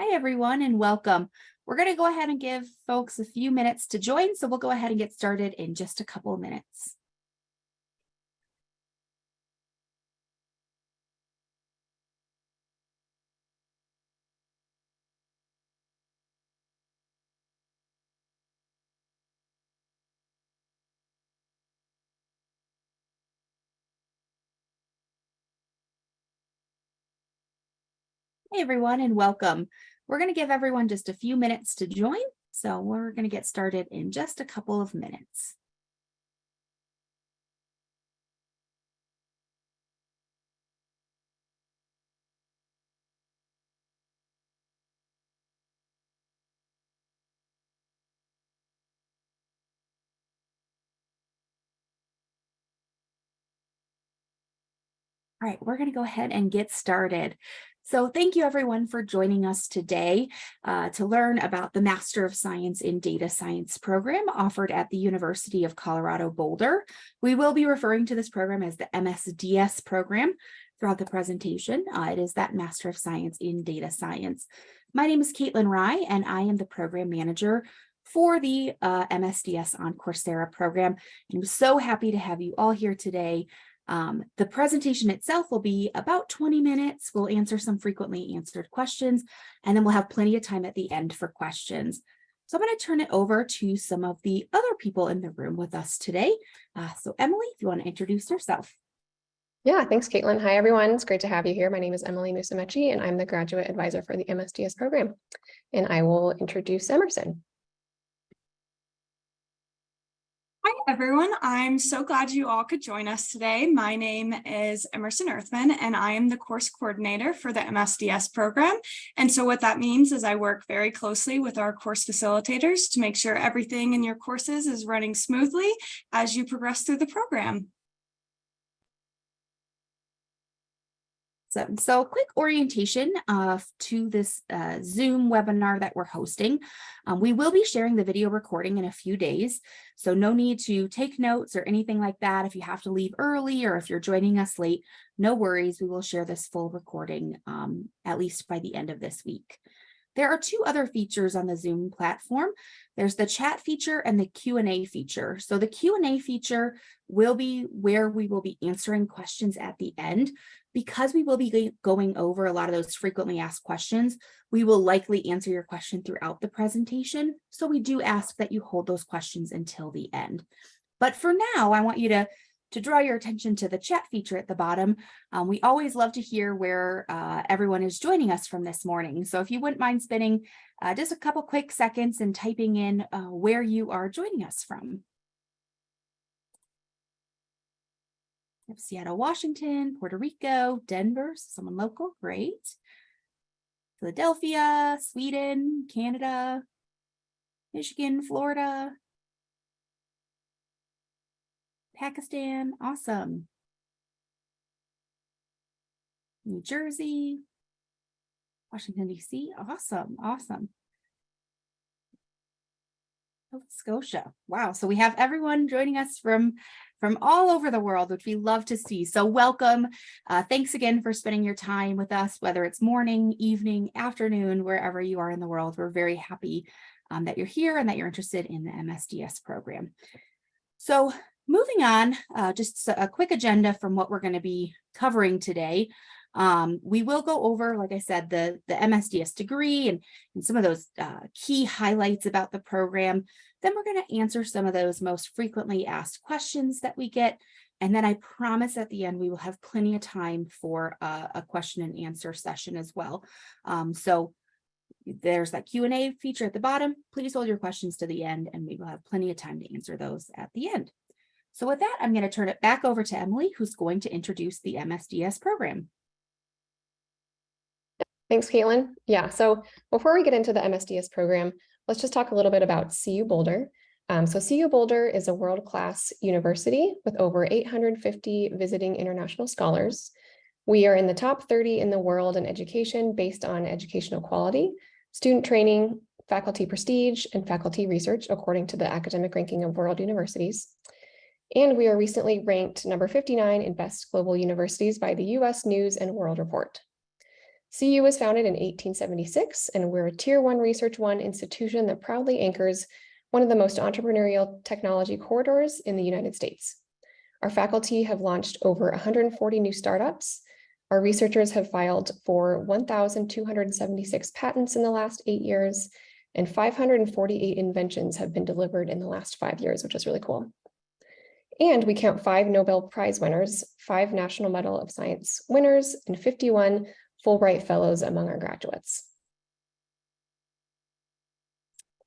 Hi, everyone, and welcome. We're going to go ahead and give folks a few minutes to join, so we'll go ahead and get started in just a couple of minutes. Hey, everyone, and welcome. We're going to give everyone just a few minutes to join, so we're going to get started in just a couple of minutes. All right, we're going to go ahead and get started. So thank you everyone for joining us today to learn about the Master of Science in Data Science program offered at the University of Colorado Boulder. We will be referring to this program as the MSDS program throughout the presentation. It is that Master of Science in Data Science. My name is Caitlin Rye, and I am the program manager for the MSDS on Coursera program. And I'm so happy to have you all here today. The presentation itself will be about 20 minutes. We'll answer some frequently answered questions, and then we'll have plenty of time at the end for questions. So I'm going to turn it over to some of the other people in the room with us today. So Emily, if you want to introduce yourself. Yeah, thanks, Caitlin. Hi, everyone. It's great to have you here. My name is Emily Musumeci, and I'm the graduate advisor for the MSDS program. And I will introduce Emerson. Hi, everyone. I'm so glad you all could join us today. My name is Emerson Earthman, and I am the course coordinator for the MSDS program. And so what that means is I work very closely with our course facilitators to make sure everything in your courses is running smoothly as you progress through the program. So a quick orientation to this Zoom webinar that we're hosting. We will be sharing the video recording in a few days, so no need to take notes or anything like that. If you have to leave early or if you're joining us late, no worries. We will share this full recording at least by the end of this week. There are two other features on the Zoom platform. There's the chat feature and the Q&A feature. So the Q&A feature will be where we will be answering questions at the end. Because we will be going over a lot of those frequently asked questions, we will likely answer your question throughout the presentation. So we do ask that you hold those questions until the end. But for now, I want you to draw your attention to the chat feature at the bottom. We always love to hear where everyone is joining us from this morning. So if you wouldn't mind spending just a couple quick seconds and typing in where you are joining us from. Seattle, Washington, Puerto Rico, Denver, someone local, great. Philadelphia, Sweden, Canada, Michigan, Florida, Pakistan, awesome. New Jersey, Washington, D.C., awesome, awesome. Nova Scotia, wow. So we have everyone joining us from all over the world, which we love to see. So welcome. Thanks again for spending your time with us, whether it's morning, evening, afternoon, wherever you are in the world. We're very happy that you're here and that you're interested in the MSDS program. So moving on, just a quick agenda from what we're going to be covering today. We will go over, like I said, the MSDS degree and some of those key highlights about the program. Then we're going to answer some of those most frequently asked questions that we get. And then I promise at the end, we will have plenty of time for a question and answer session as well. So there's that Q&A feature at the bottom. Please hold your questions to the end and we will have plenty of time to answer those at the end. So with that, I'm going to turn it back over to Emily, who's going to introduce the MSDS program. Thanks, Caitlin. Yeah, so before we get into the MSDS program, let's just talk a little bit about CU Boulder. So CU Boulder is a world-class university with over 850 visiting international scholars. We are in the top 30 in the world in education based on educational quality, student training, faculty prestige, and faculty research, according to the academic ranking of world universities. And we are recently ranked number 59 in best global universities by the US News and World Report. CU was founded in 1876, and we're a Tier 1 Research 1 institution that proudly anchors one of the most entrepreneurial technology corridors in the United States. Our faculty have launched over 140 new startups. Our researchers have filed for 1,276 patents in the last 8 years, and 548 inventions have been delivered in the last 5 years, which is really cool. And we count 5 Nobel Prize winners, 5 National Medal of Science winners, and 51 Fulbright Fellows among our graduates.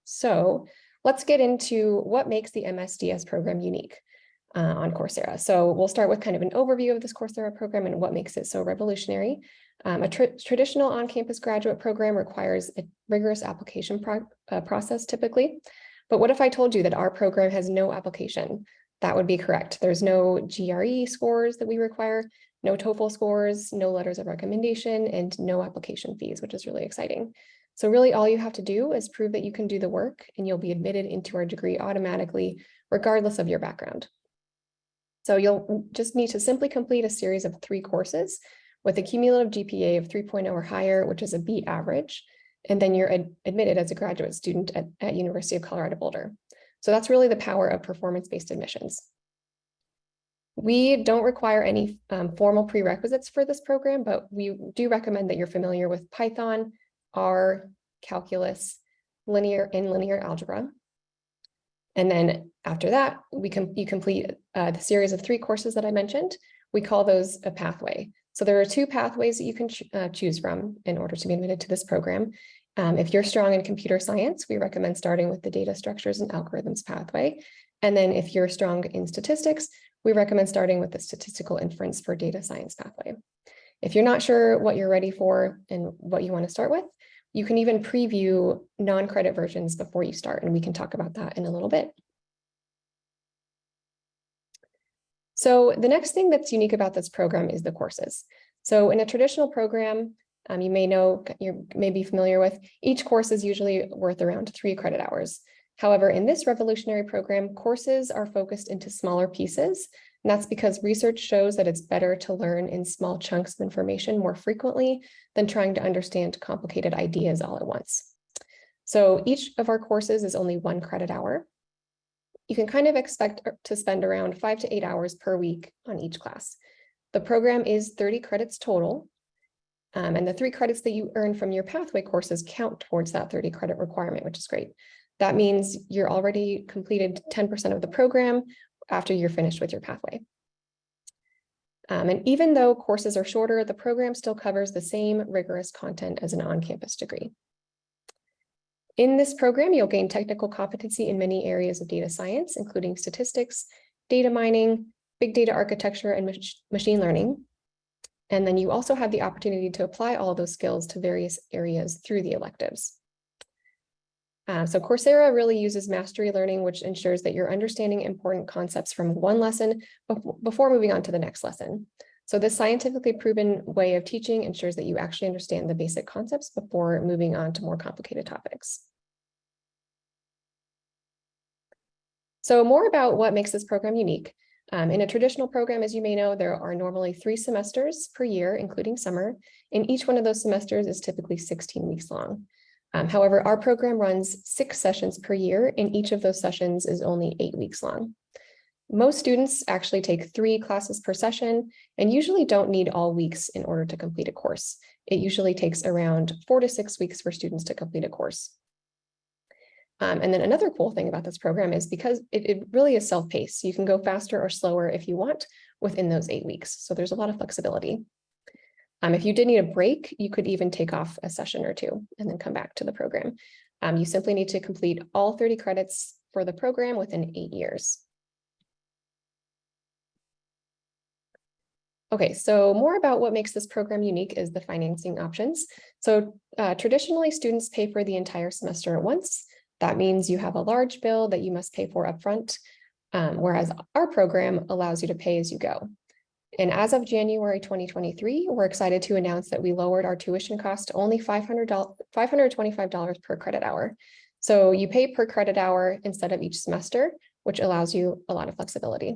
So let's get into what makes the MSDS program unique on Coursera. So we'll start with kind of an overview of this Coursera program and what makes it so revolutionary. A traditional on-campus graduate program requires a rigorous application process typically. But what if I told you that our program has no application? That would be correct. There's no GRE scores that we require, no TOEFL scores, no letters of recommendation, and no application fees, which is really exciting. So really all you have to do is prove that you can do the work and you'll be admitted into our degree automatically, regardless of your background. So you'll just need to simply complete a series of 3 courses with a cumulative GPA of 3.0 or higher, which is a B average, and then you're admitted as a graduate student at University of Colorado Boulder. So that's really the power of performance-based admissions. We don't require any formal prerequisites for this program, but we do recommend that you're familiar with Python, R, calculus, linear algebra. And then after that, you complete the series of 3 courses that I mentioned. We call those a pathway. So there are 2 pathways that you can choose from in order to be admitted to this program. If you're strong in computer science, we recommend starting with the data structures and algorithms pathway. And then if you're strong in statistics, we recommend starting with the statistical inference for data science pathway. If you're not sure what you're ready for and what you want to start with, you can even preview non-credit versions before you start, and we can talk about that in a little bit. So the next thing that's unique about this program is the courses. So in a traditional program, you may be familiar with, each course is usually worth around 3 credit hours. However, in this revolutionary program, courses are focused into smaller pieces, and that's because research shows that it's better to learn in small chunks of information more frequently than trying to understand complicated ideas all at once. So each of our courses is only 1 credit hour. You can kind of expect to spend around 5 to 8 hours per week on each class. The program is 30 credits total, and the 3 credits that you earn from your pathway courses count towards that 30 credit requirement, which is great. That means you're already completed 10% of the program after you're finished with your pathway. And even though courses are shorter, the program still covers the same rigorous content as an on-campus degree. In this program, you'll gain technical competency in many areas of data science, including statistics, data mining, big data architecture, and machine learning. And then you also have the opportunity to apply all of those skills to various areas through the electives. So Coursera really uses mastery learning, which ensures that you're understanding important concepts from one lesson before moving on to the next lesson. So this scientifically proven way of teaching ensures that you actually understand the basic concepts before moving on to more complicated topics. So more about what makes this program unique. In a traditional program, as you may know, there are normally 3 semesters per year, including summer, and each one of those semesters is typically 16 weeks long. However, our program runs 6 sessions per year, and each of those sessions is only 8 weeks long. Most students actually take 3 classes per session and usually don't need all weeks in order to complete a course. It usually takes around 4 to 6 weeks for students to complete a course. And then another cool thing about this program is because it really is self-paced. You can go faster or slower if you want within those 8 weeks. So there's a lot of flexibility. If you did need a break, you could even take off a session or 2 and then come back to the program. You simply need to complete all 30 credits for the program within 8 years. Okay, so more about what makes this program unique is the financing options. So traditionally, students pay for the entire semester at once. That means you have a large bill that you must pay for upfront, whereas our program allows you to pay as you go. And as of January 2023, we're excited to announce that we lowered our tuition cost to only $525 per credit hour. So you pay per credit hour instead of each semester, which allows you a lot of flexibility.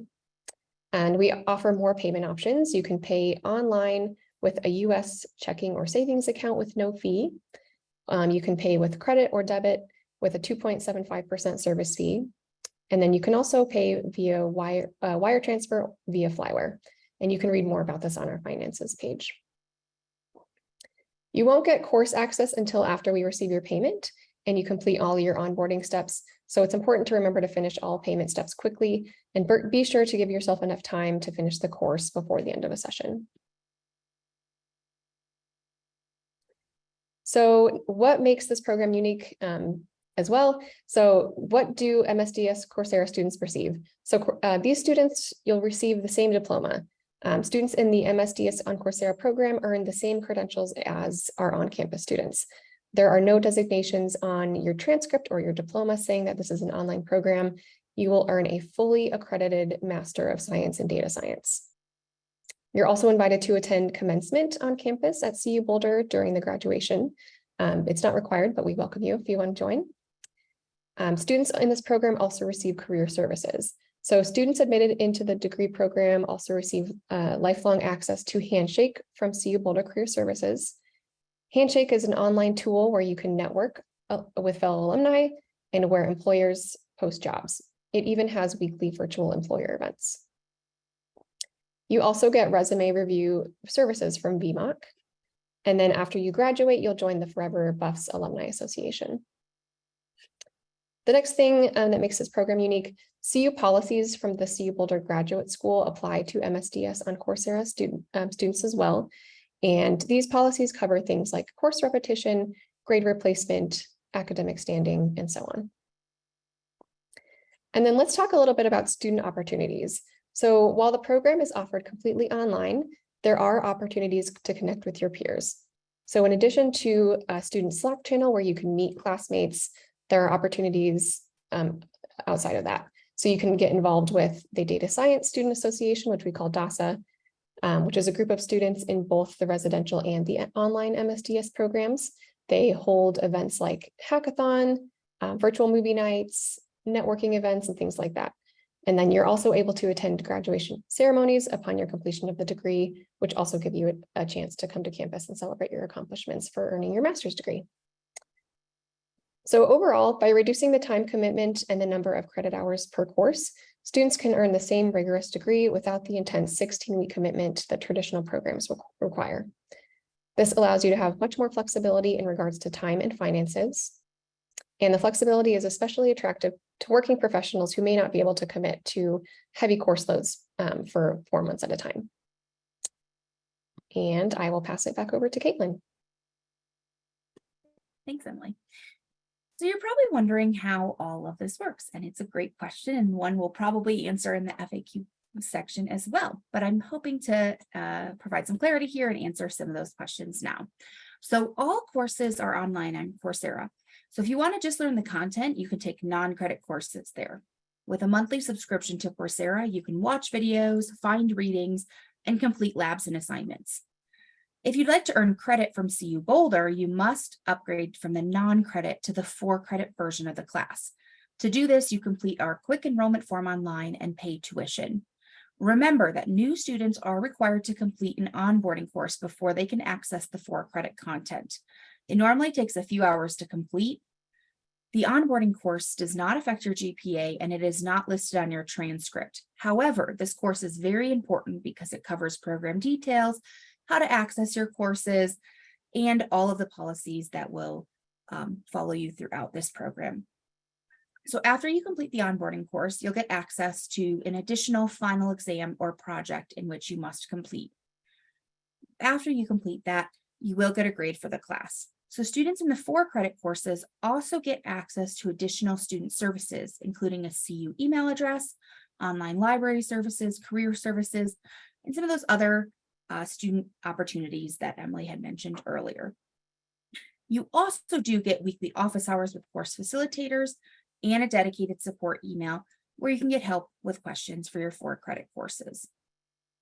And we offer more payment options. You can pay online with a US checking or savings account with no fee. You can pay with credit or debit with a 2.75% service fee. And then you can also pay via wire transfer via Flyware. And you can read more about this on our finances page. You won't get course access until after we receive your payment and you complete all your onboarding steps. So it's important to remember to finish all payment steps quickly and be sure to give yourself enough time to finish the course before the end of a session. So what makes this program unique as well? So what do MSDS Coursera students receive? So these students, you'll receive the same diploma. Students in the MSDS on Coursera program earn the same credentials as our on-campus students. There are no designations on your transcript or your diploma saying that this is an online program. You will earn a fully accredited Master of Science in Data Science. You're also invited to attend commencement on campus at CU Boulder during the graduation. It's not required, but we welcome you if you want to join. Students in this program also receive career services. So students admitted into the degree program also receive lifelong access to Handshake from CU Boulder Career Services. Handshake is an online tool where you can network with fellow alumni and where employers post jobs. It even has weekly virtual employer events. You also get resume review services from VMOC. And then after you graduate, you'll join the Forever Buffs Alumni Association. The next thing that makes this program unique, CU policies from the CU Boulder Graduate School apply to MSDS on Coursera students as well. And these policies cover things like course repetition, grade replacement, academic standing, and so on. And then let's talk a little bit about student opportunities. So while the program is offered completely online, there are opportunities to connect with your peers. So in addition to a student Slack channel where you can meet classmates, there are opportunities outside of that. So you can get involved with the Data Science Student Association, which we call DASA, which is a group of students in both the residential and the online MSDS programs. They hold events like hackathon, virtual movie nights, networking events, and things like that. And then you're also able to attend graduation ceremonies upon your completion of the degree, which also give you a chance to come to campus and celebrate your accomplishments for earning your master's degree. So overall, by reducing the time commitment and the number of credit hours per course, students can earn the same rigorous degree without the intense 16-week commitment that traditional programs require. This allows you to have much more flexibility in regards to time and finances. And the flexibility is especially attractive to working professionals who may not be able to commit to heavy course loads for 4 months at a time. And I will pass it back over to Caitlin. Thanks, Emily. So you're probably wondering how all of this works, and it's a great question and one we'll probably answer in the FAQ section as well, but I'm hoping to provide some clarity here and answer some of those questions now. So all courses are online on Coursera. So if you want to just learn the content, you can take non-credit courses there. With a monthly subscription to Coursera, you can watch videos, find readings, and complete labs and assignments. If you'd like to earn credit from CU Boulder, you must upgrade from the non-credit to the 4-credit version of the class. To do this, you complete our quick enrollment form online and pay tuition. Remember that new students are required to complete an onboarding course before they can access the 4-credit content. It normally takes a few hours to complete. The onboarding course does not affect your GPA and it is not listed on your transcript. However, this course is very important because it covers program details, how to access your courses, and all of the policies that will follow you throughout this program. So after you complete the onboarding course, you'll get access to an additional final exam or project in which you must complete. After you complete that, you will get a grade for the class. So students in the 4-credit courses also get access to additional student services, including a CU email address, online library services, career services, and some of those other student opportunities that Emily had mentioned earlier. You also do get weekly office hours with course facilitators and a dedicated support email where you can get help with questions for your 4-credit courses.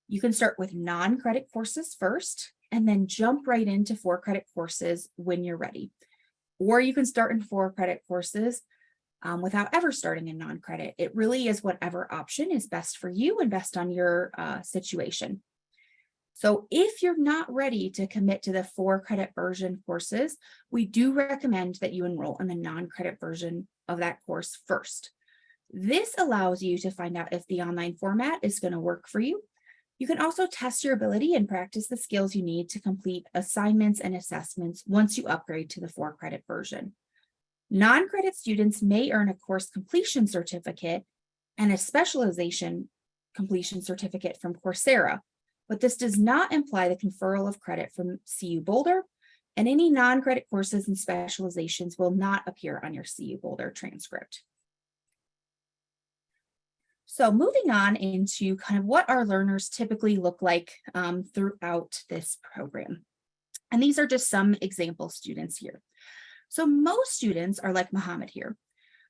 You can start with non-credit courses first and then jump right into 4-credit courses when you're ready. Or you can start in 4-credit courses without ever starting in non-credit. It really is whatever option is best for you and best on your situation. So if you're not ready to commit to the 4-credit version courses, we do recommend that you enroll in the non-credit version of that course first. This allows you to find out if the online format is going to work for you. You can also test your ability and practice the skills you need to complete assignments and assessments once you upgrade to the 4-credit version. Non-credit students may earn a course completion certificate and a specialization completion certificate from Coursera, but this does not imply the conferral of credit from CU Boulder, and any non-credit courses and specializations will not appear on your CU Boulder transcript. So moving on into kind of what our learners typically look like throughout this program. And these are just some example students here. So most students are like Muhammad here.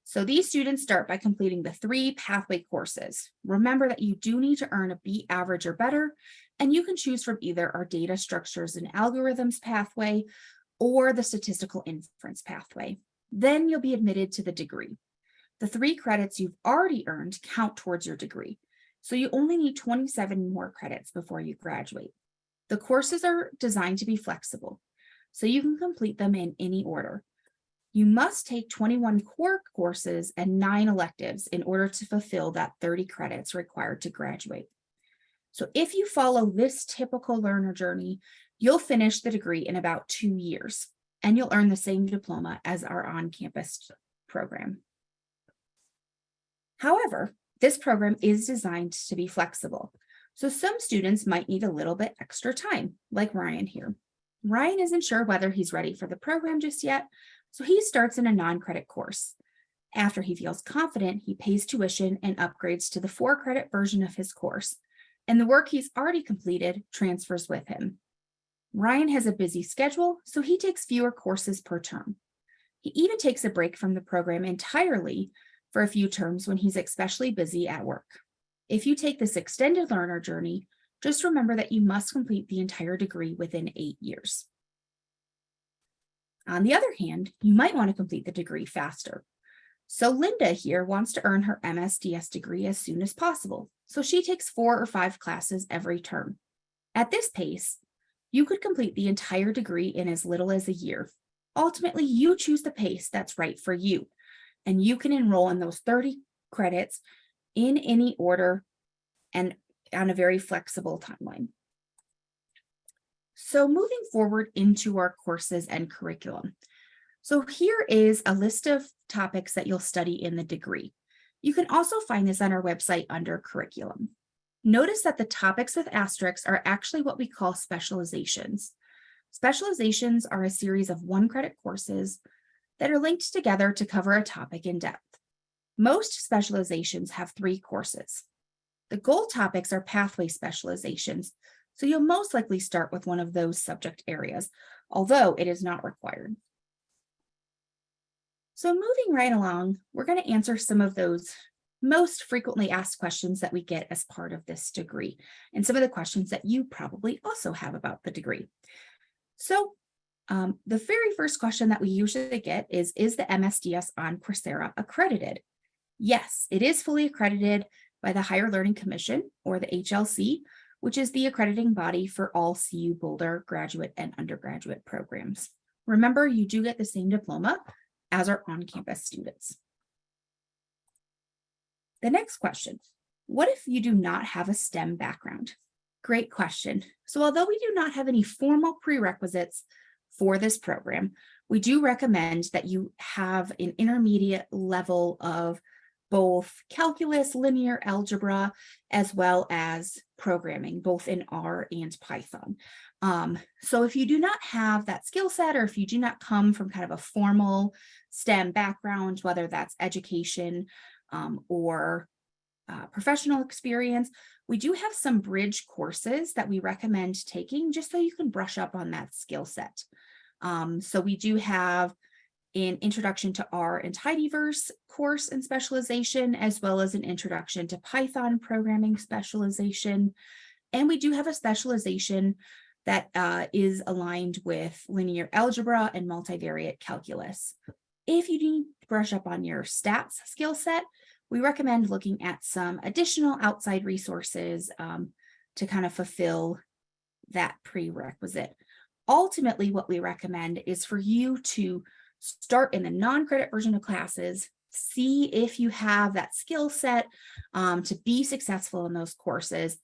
So these students start by completing the 3 pathway courses. Remember that you do need to earn a B average or better, and you can choose from either our data structures and algorithms pathway or the statistical inference pathway. Then you'll be admitted to the degree. The 3 credits you've already earned count towards your degree. So you only need 27 more credits before you graduate. The courses are designed to be flexible, so you can complete them in any order. You must take 21 core courses and 9 electives in order to fulfill that 30 credits required to graduate. So if you follow this typical learner journey, you'll finish the degree in about 2 years, and you'll earn the same diploma as our on-campus program. However, this program is designed to be flexible. So some students might need a little bit extra time, like Ryan here. Ryan isn't sure whether he's ready for the program just yet, so he starts in a non-credit course. After he feels confident, he pays tuition and upgrades to the 4-credit version of his course, and the work he's already completed transfers with him. Ryan has a busy schedule, so he takes fewer courses per term. He even takes a break from the program entirely for a few terms when he's especially busy at work. If you take this extended learner journey, just remember that you must complete the entire degree within 8 years. On the other hand, you might want to complete the degree faster. So Linda here wants to earn her MSDS degree as soon as possible, so she takes 4 or 5 classes every term. At this pace, you could complete the entire degree in as little as a year. Ultimately, you choose the pace that's right for you, and you can enroll in those 30 credits in any order and on a very flexible timeline. So moving forward into our courses and curriculum. So here is a list of topics that you'll study in the degree. You can also find this on our website under curriculum. Notice that the topics with asterisks are actually what we call specializations. Specializations are a series of 1-credit courses that are linked together to cover a topic in depth. Most specializations have 3 courses. The goal topics are pathway specializations, so you'll most likely start with one of those subject areas, although it is not required. So moving right along, we're going to answer some of those most frequently asked questions that we get as part of this degree, and some of the questions that you probably also have about the degree. So the very first question that we usually get is the MSDS on Coursera accredited? Yes, it is fully accredited by the Higher Learning Commission, or the HLC, which is the accrediting body for all CU Boulder graduate and undergraduate programs. Remember, you do get the same diploma as our on-campus students. The next question, what if you do not have a STEM background? Great question. So although we do not have any formal prerequisites for this program, we do recommend that you have an intermediate level of both calculus, linear algebra, as well as programming, both in R and Python. So if you do not have that skill set, or if you do not come from kind of a formal STEM background, whether that's education or professional experience, we do have some bridge courses that we recommend taking just so you can brush up on that skill set. So we do have an Introduction to R and Tidyverse course and specialization, as well as an Introduction to Python programming specialization. And we do have a specialization that is aligned with linear algebra and multivariate calculus. If you need to brush up on your stats skill set, we recommend looking at some additional outside resources to kind of fulfill that prerequisite. Ultimately, what we recommend is for you to start in the non-credit version of classes, see if you have that skill set to be successful in those courses.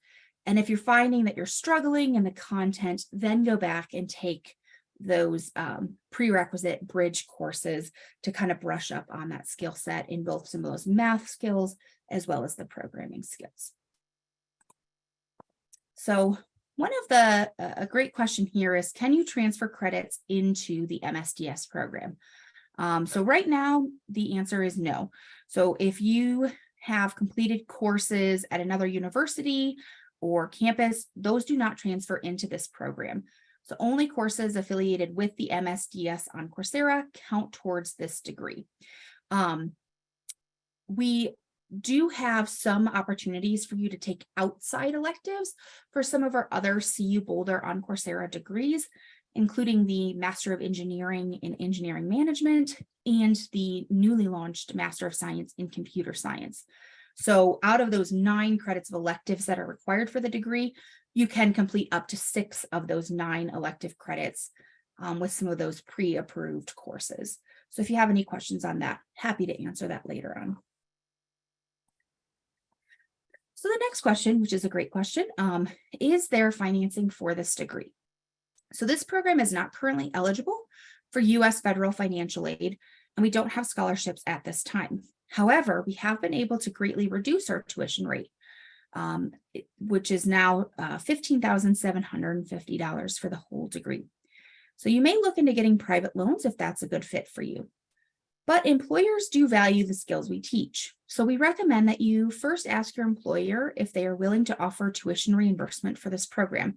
And if you're finding that you're struggling in the content, then go back and take those prerequisite bridge courses to kind of brush up on that skill set in both some of those math skills as well as the programming skills. So one of a great question here is, can you transfer credits into the MSDS program? So right now, the answer is no. So if you have completed courses at another university or campus, those do not transfer into this program. So only courses affiliated with the MSDS on Coursera count towards this degree. We do have some opportunities for you to take outside electives for some of our other CU Boulder on Coursera degrees, including the Master of Engineering in Engineering Management and the newly launched Master of Science in Computer Science. So out of those 9 credits of electives that are required for the degree, you can complete up to 6 of those 9 elective credits with some of those pre-approved courses. So if you have any questions on that, happy to answer that later on. So the next question, which is a great question, is there financing for this degree? So this program is not currently eligible for U.S. federal financial aid, and we don't have scholarships at this time. However, we have been able to greatly reduce our tuition rate, which is now $15,750 for the whole degree. So you may look into getting private loans if that's a good fit for you. But employers do value the skills we teach. So we recommend that you first ask your employer if they are willing to offer tuition reimbursement for this program,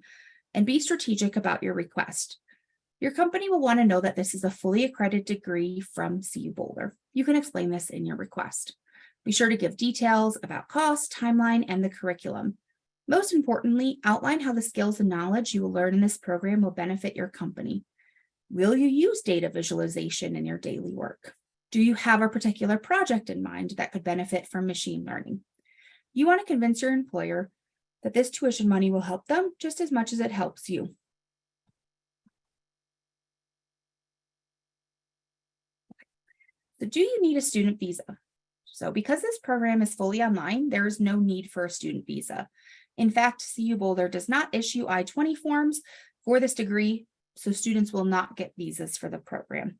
and be strategic about your request. Your company will want to know that this is a fully accredited degree from CU Boulder. You can explain this in your request. Be sure to give details about cost, timeline, and the curriculum. Most importantly, outline how the skills and knowledge you will learn in this program will benefit your company. Will you use data visualization in your daily work? Do you have a particular project in mind that could benefit from machine learning? You want to convince your employer that this tuition money will help them just as much as it helps you. So do you need a student visa? So because this program is fully online, there is no need for a student visa. In fact, CU Boulder does not issue I-20 forms for this degree, so students will not get visas for the program.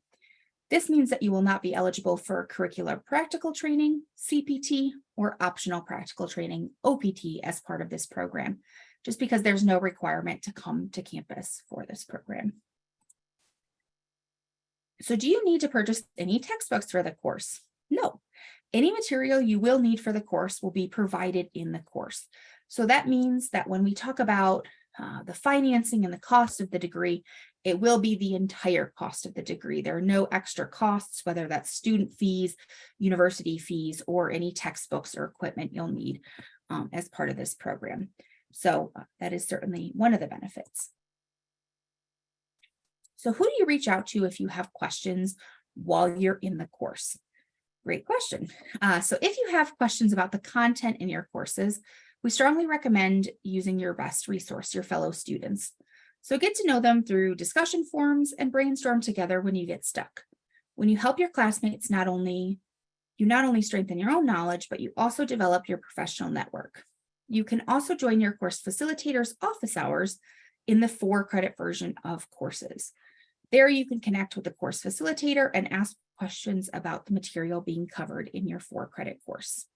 This means that you will not be eligible for curricular practical training, CPT, or optional practical training, OPT, as part of this program, just because there's no requirement to come to campus for this program. So do you need to purchase any textbooks for the course? No. Any material you will need for the course will be provided in the course. So that means that when we talk about the financing and the cost of the degree, it will be the entire cost of the degree. There are no extra costs, whether that's student fees, university fees, or any textbooks or equipment you'll need as part of this program. So that is certainly one of the benefits. So who do you reach out to if you have questions while you're in the course? Great question. So if you have questions about the content in your courses, we strongly recommend using your best resource, your fellow students. So get to know them through discussion forums and brainstorm together when you get stuck. When you help your classmates, you not only strengthen your own knowledge, but you also develop your professional network. You can also join your course facilitator's office hours in the 4-credit version of courses. There you can connect with the course facilitator and ask questions about the material being covered in your 4-credit course.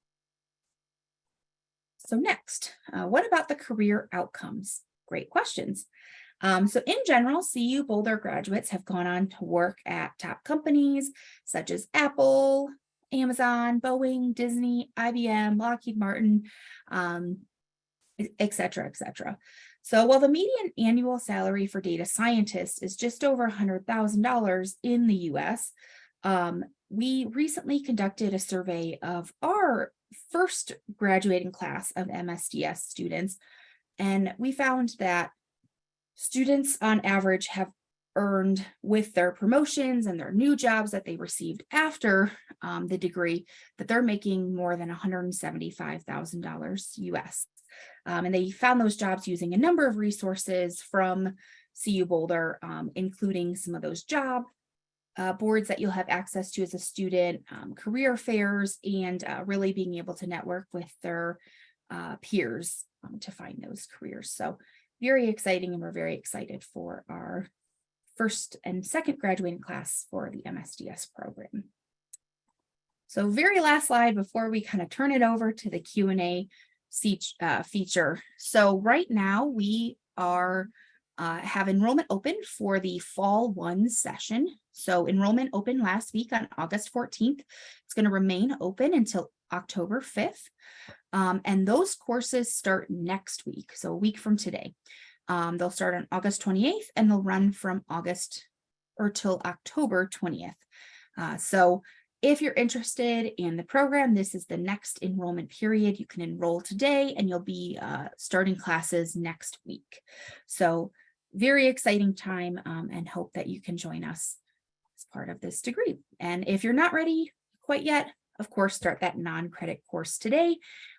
So next, what about the career outcomes? Great questions. So in general, CU Boulder graduates have gone on to work at top companies such as Apple, Amazon, Boeing, Disney, IBM, Lockheed Martin, et cetera, et cetera. So while the median annual salary for data scientists is just over $100,000 in the US, we recently conducted a survey of our first graduating class of MSDS students, and we found that students on average have earned, with their promotions and their new jobs that they received after the degree, that they're making more than $175,000 US. And they found those jobs using a number of resources from CU Boulder, including some of those job boards that you'll have access to as a student, career fairs, and really being able to network with their peers to find those careers. So very exciting, and we're very excited for our first and second graduating class for the MSDS program. So very last slide before we kind of turn it over to the Q&A feature. So right now we are have enrollment open for the Fall 1 session. So enrollment opened last week on August 14th. It's going to remain open until October 5th. And those courses start next week, so a week from today. They'll start on August 28th and they'll run from August or till October 20th. So if you're interested in the program, this is the next enrollment period. You can enroll today and you'll be starting classes next week. So very exciting time, and hope that you can join us as part of this degree. And if you're not ready quite yet, of course, start that non-credit course today.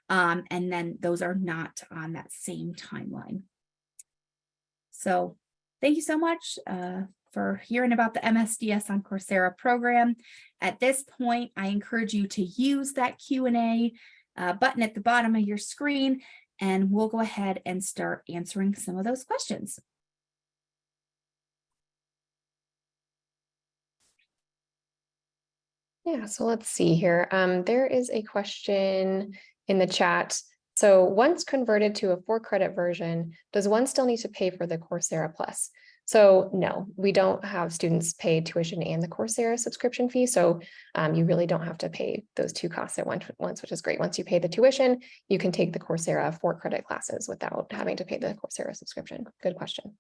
And then those are not on that same timeline. So thank you so much for hearing about the MSDS on Coursera program. At this point, I encourage you to use that Q&A button at the bottom of your screen, and we'll go ahead and start answering some of those questions. Yeah, so let's see here. There is a question in the chat. So once converted to a 4-credit version, does one still need to pay for the Coursera Plus? So no, we don't have students pay tuition and the Coursera subscription fee. So you really don't have to pay those two costs at once, which is great. Once you pay the tuition, you can take the Coursera 4-credit classes without having to pay the Coursera subscription. Good question.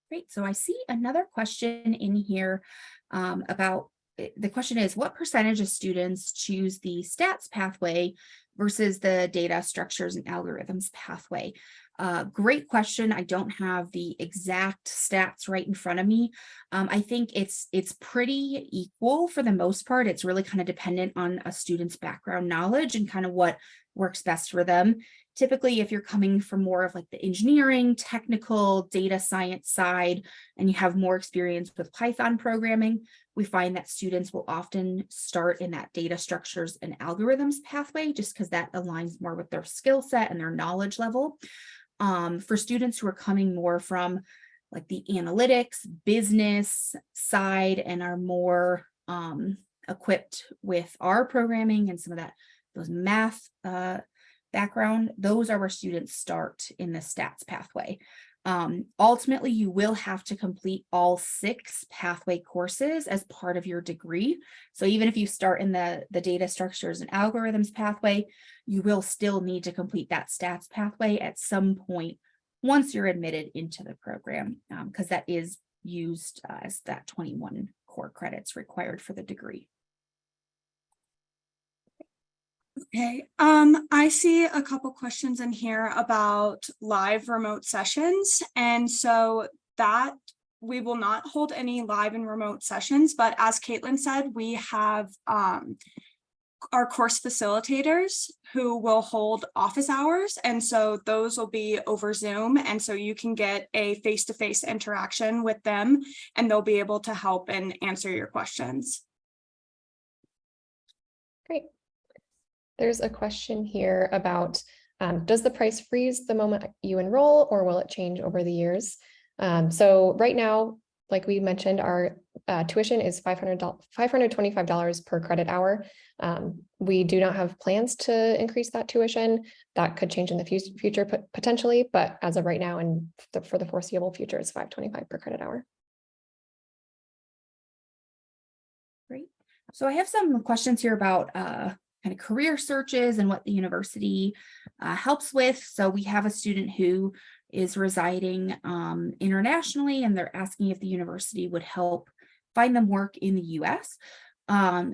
Great. So I see another question in here about, the question is, what percentage of students choose the stats pathway versus the data structures and algorithms pathway? Great question. I don't have the exact stats right in front of me. I think it's pretty equal for the most part. It's really kind of dependent on a student's background knowledge and kind of what works best for them. Typically, if you're coming from more of like the engineering, technical, data science side, and you have more experience with Python programming, we find that students will often start in that data structures and algorithms pathway, just because that aligns more with their skill set and their knowledge level. For students who are coming more from like the analytics, business side, and are more equipped with R programming and some of those math background, those are where students start in the stats pathway. Ultimately, you will have to complete all 6 pathway courses as part of your degree. So even if you start in the data structures and algorithms pathway, you will still need to complete that stats pathway at some point once you're admitted into the program, because that is used as that 21 core credits required for the degree. Okay, I see a couple questions in here about live remote sessions. And so that we will not hold any live and remote sessions, but as Caitlin said, we have our course facilitators who will hold office hours. And so those will be over Zoom. And so you can get a face-to-face interaction with them and they'll be able to help and answer your questions. Great. There's a question here about, does the price freeze the moment you enroll, or will it change over the years? So right now, like we mentioned, our tuition is $525 per credit hour. We do not have plans to increase that tuition. That could change in the future potentially, but as of right now and for the foreseeable future, it's $525 per credit hour. Great. So I have some questions here about kind of career searches and what the university helps with. So we have a student who is residing internationally, and they're asking if the university would help find them work in the US.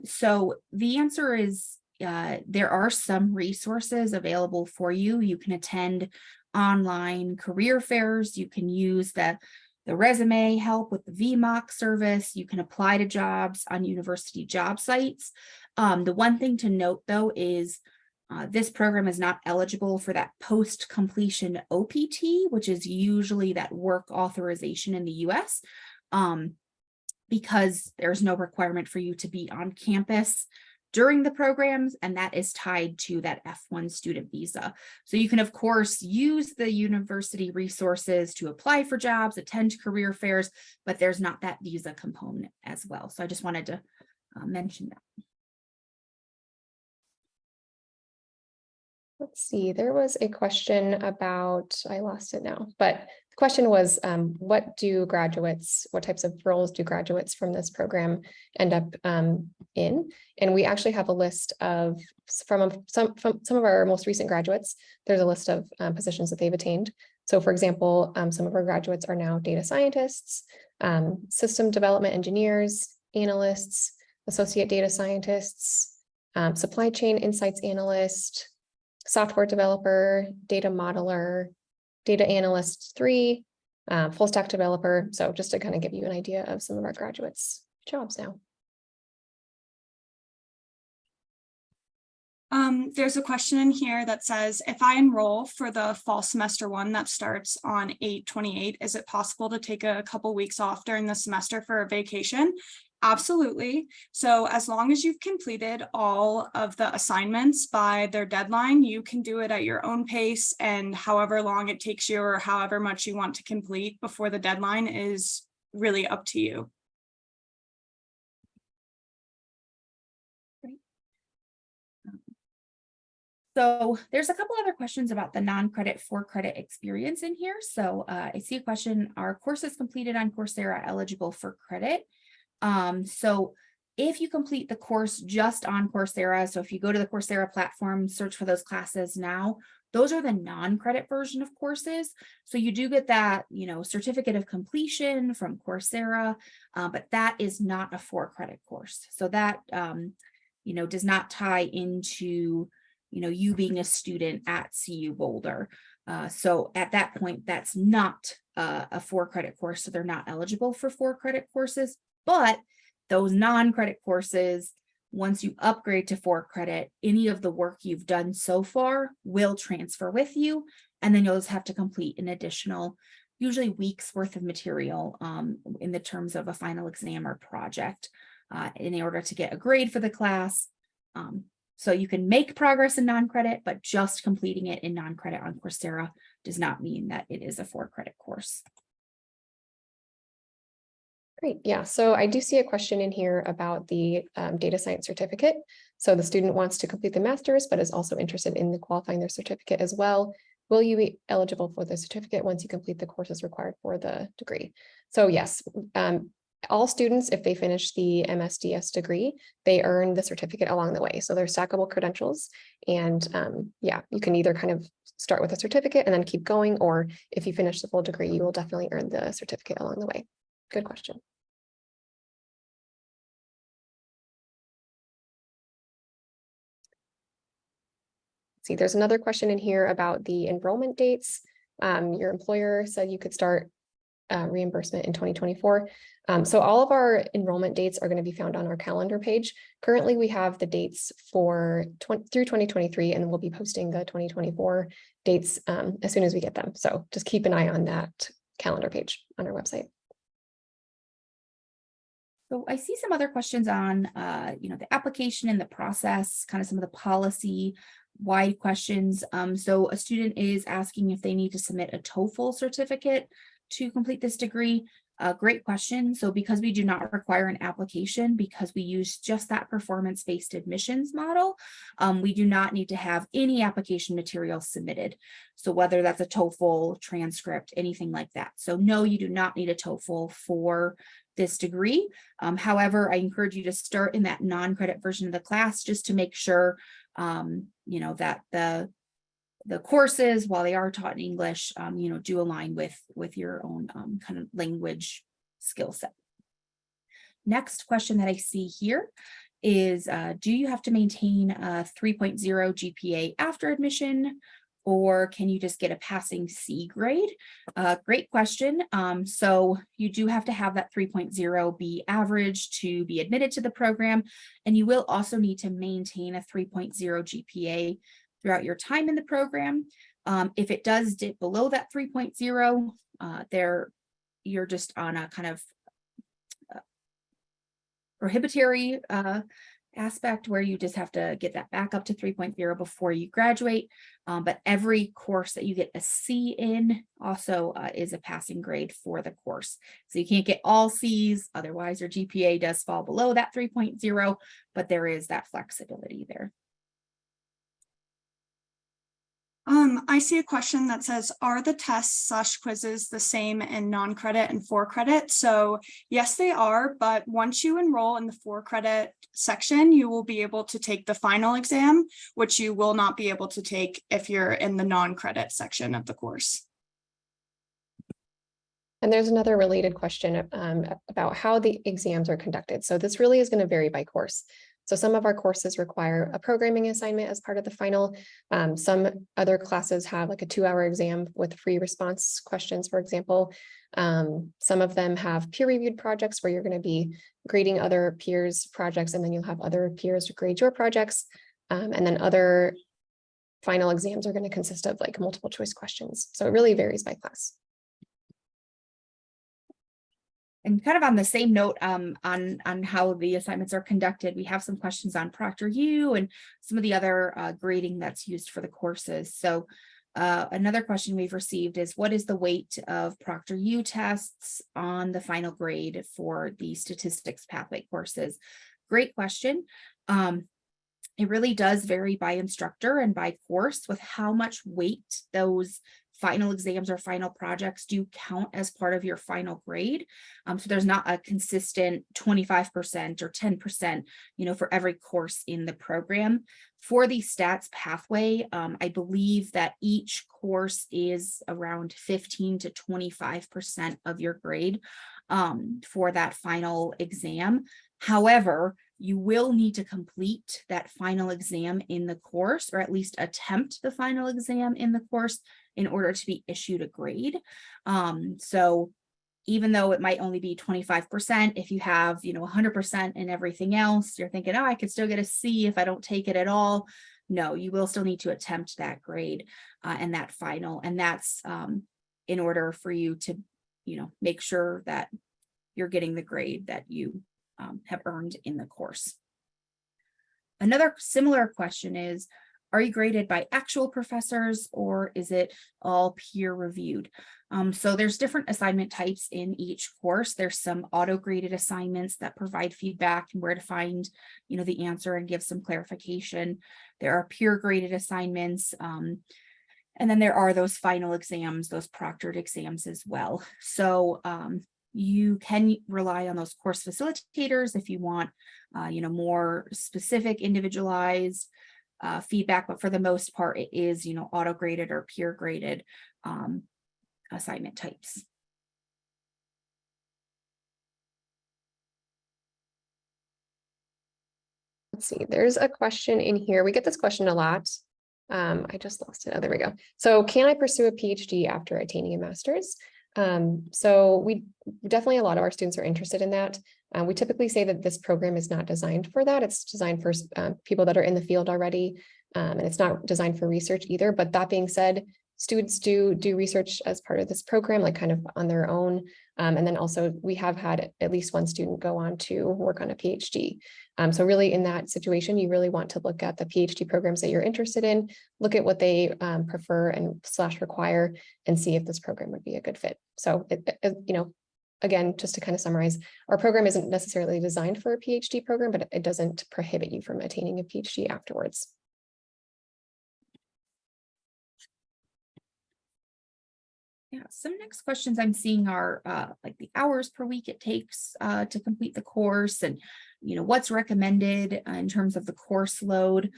So the answer is there are some resources available for you. You can attend online career fairs. You can use the resume help with the VMOC service. You can apply to jobs on university job sites. The one thing to note, though, is This program is not eligible for that post-completion OPT, which is usually that work authorization in the US, because there's no requirement for you to be on campus during the programs, and that is tied to that F1 student visa. So you can, of course, use the university resources to apply for jobs, attend career fairs, but there's not that visa component as well. So I just wanted to mention that. Let's see, there was a question about, I lost it now, but the question was, what types of roles do graduates from this program end up in? And we actually have a list of, from some of our most recent graduates, there's a list of positions that they've attained. So for example, some of our graduates are now data scientists, system development engineers, analysts, associate data scientists, supply chain insights analyst, software developer, data modeler, data analyst 3, full stack developer. So just to kind of give you an idea of some of our graduates' jobs now. There's a question in here that says, if I enroll for the fall semester 1 that starts on 8/28, is it possible to take a couple weeks off during the semester for a vacation? Absolutely. So as long as you've completed all of the assignments by their deadline, you can do it at your own pace, and however long it takes you or however much you want to complete before the deadline is really up to you. So there's a couple other questions about the non-credit for credit experience in here. So I see a question, are courses completed on Coursera eligible for credit? So if you complete the course just on Coursera, so if you go to the Coursera platform, search for those classes now, those are the non-credit version of courses. So you do get that, certificate of completion from Coursera, but that is not a for-credit course. So that, does not tie into you being a student at CU Boulder. So at that point, that's not a for-credit course, so they're not eligible for for-credit courses. But those non-credit courses, once you upgrade to for-credit, any of the work you've done so far will transfer with you, and then you'll just have to complete an additional, usually weeks worth of material in the terms of a final exam or project in order to get a grade for the class. So you can make progress in non-credit, but just completing it in non-credit on Coursera does not mean that it is a for-credit course. Great. Yeah, so I do see a question in here about the data science certificate. So the student wants to complete the master's, but is also interested in qualifying their certificate as well. Will you be eligible for the certificate once you complete the courses required for the degree? So yes, all students, if they finish the MSDS degree, they earn the certificate along the way. So they're stackable credentials. And yeah, you can either kind of start with a certificate and then keep going, or if you finish the full degree, you will definitely earn the certificate along the way. Good question. See, there's another question in here about the enrollment dates. Your employer said you could start reimbursement in 2024. So all of our enrollment dates are going to be found on our calendar page. Currently, we have the dates for through 2023, and we'll be posting the 2024 dates as soon as we get them. So just keep an eye on that calendar page on our website. So I see some other questions on, the application and the process, kind of some of the policy-wide questions. So a student is asking if they need to submit a TOEFL certificate to complete this degree. Great question. So because we do not require an application, because we use just that performance-based admissions model, we do not need to have any application material submitted. So whether that's a TOEFL transcript, anything like that. So no, you do not need a TOEFL for this degree. However, I encourage you to start in that non-credit version of the class just to make sure, that the courses, while they are taught in English, do align with your own kind of language skill set. Next question that I see here is, do you have to maintain a 3.0 GPA after admission, or can you just get a passing C grade? Great question. So you do have to have that 3.0 be average to be admitted to the program, and you will also need to maintain a 3.0 GPA throughout your time in the program. If it does dip below that 3.0, you're just on a kind of prohibitory aspect where you just have to get that back up to 3.0 before you graduate. But every course that you get a C in also is a passing grade for the course. So you can't get all C's, otherwise your GPA does fall below that 3.0, but there is that flexibility there. I see a question that says, are the tests/quizzes the same in non-credit and for credit? So yes, they are, but once you enroll in the for credit section, you will be able to take the final exam, which you will not be able to take if you're in the non-credit section of the course. And there's another related question about how the exams are conducted. So this really is going to vary by course. So some of our courses require a programming assignment as part of the final. Some other classes have like a 2-hour exam with free response questions, for example. Some of them have peer-reviewed projects where you're going to be grading other peers' projects, and then you'll have other peers grade your projects. And then other final exams are going to consist of like multiple choice questions. So it really varies by class. And kind of on the same note, on how the assignments are conducted, we have some questions on ProctorU and some of the other grading that's used for the courses. So another question we've received is, what is the weight of ProctorU tests on the final grade for the statistics pathway courses? Great question. It really does vary by instructor and by course with how much weight those final exams or final projects do count as part of your final grade. So there's not a consistent 25% or 10%, for every course in the program. For the stats pathway, I believe that each course is around 15 to 25% of your grade for that final exam. However, you will need to complete that final exam in the course, or at least attempt the final exam in the course in order to be issued a grade. So even though it might only be 25%, if you have, 100% in everything else, you're thinking, oh, I could still get a C if I don't take it at all. No, you will still need to attempt that grade and that final. And that's in order for you to, make sure that you're getting the grade that you have earned in the course. Another similar question is, are you graded by actual professors or is it all peer reviewed? So there's different assignment types in each course. There's some auto-graded assignments that provide feedback and where to find, the answer and give some clarification. There are peer-graded assignments. And then there are those final exams, those proctored exams as well. So you can rely on those course facilitators if you want, more specific, individualized feedback, but for the most part, it is, auto-graded or peer-graded assignment types. Let's see, there's a question in here. We get this question a lot. I just lost it. Oh, there we go. So can I pursue a PhD after attaining a master's? So we definitely, a lot of our students are interested in that. We typically say that this program is not designed for that. It's designed for people that are in the field already, and it's not designed for research either. But that being said, students do research as part of this program, like kind of on their own. And then also we have had at least one student go on to work on a PhD. So really in that situation, you really want to look at the PhD programs that you're interested in, look at what they prefer and / require, and see if this program would be a good fit. So, again, just to kind of summarize, our program isn't necessarily designed for a PhD program, but it doesn't prohibit you from attaining a PhD afterwards. Yeah, some next questions I'm seeing are like the hours per week it takes to complete the course, and what's recommended in terms of the course load.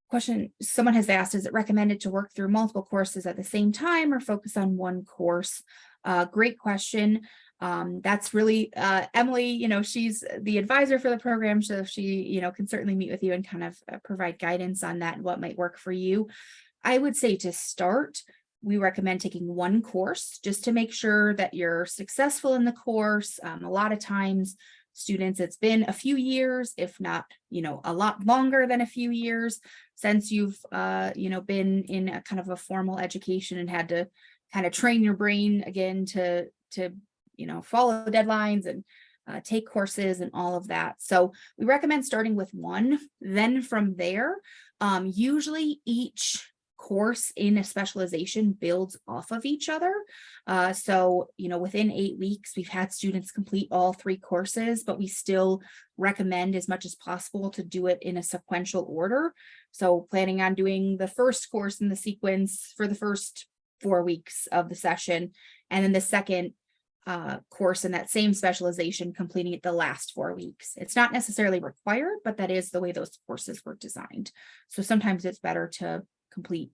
Question someone has asked, is it recommended to work through multiple courses at the same time or focus on one course? Great question. That's really Emily, she's the advisor for the program, so she can certainly meet with you and kind of provide guidance on that and what might work for you. I would say to start, we recommend taking one course just to make sure that you're successful in the course. A lot of times students, it's been a few years, if not, a lot longer than a few years since you've, been in a kind of a formal education and had to kind of train your brain again to follow deadlines and take courses and all of that. So we recommend starting with one. Then from there, usually each course in a specialization builds off of each other. So, within 8 weeks, we've had students complete all 3 courses, but we still recommend as much as possible to do it in a sequential order. So planning on doing the first course in the sequence for the first 4 weeks of the session, and then the second course in that same specialization completing it the last 4 weeks. It's not necessarily required, but that is the way those courses were designed. So sometimes it's better to complete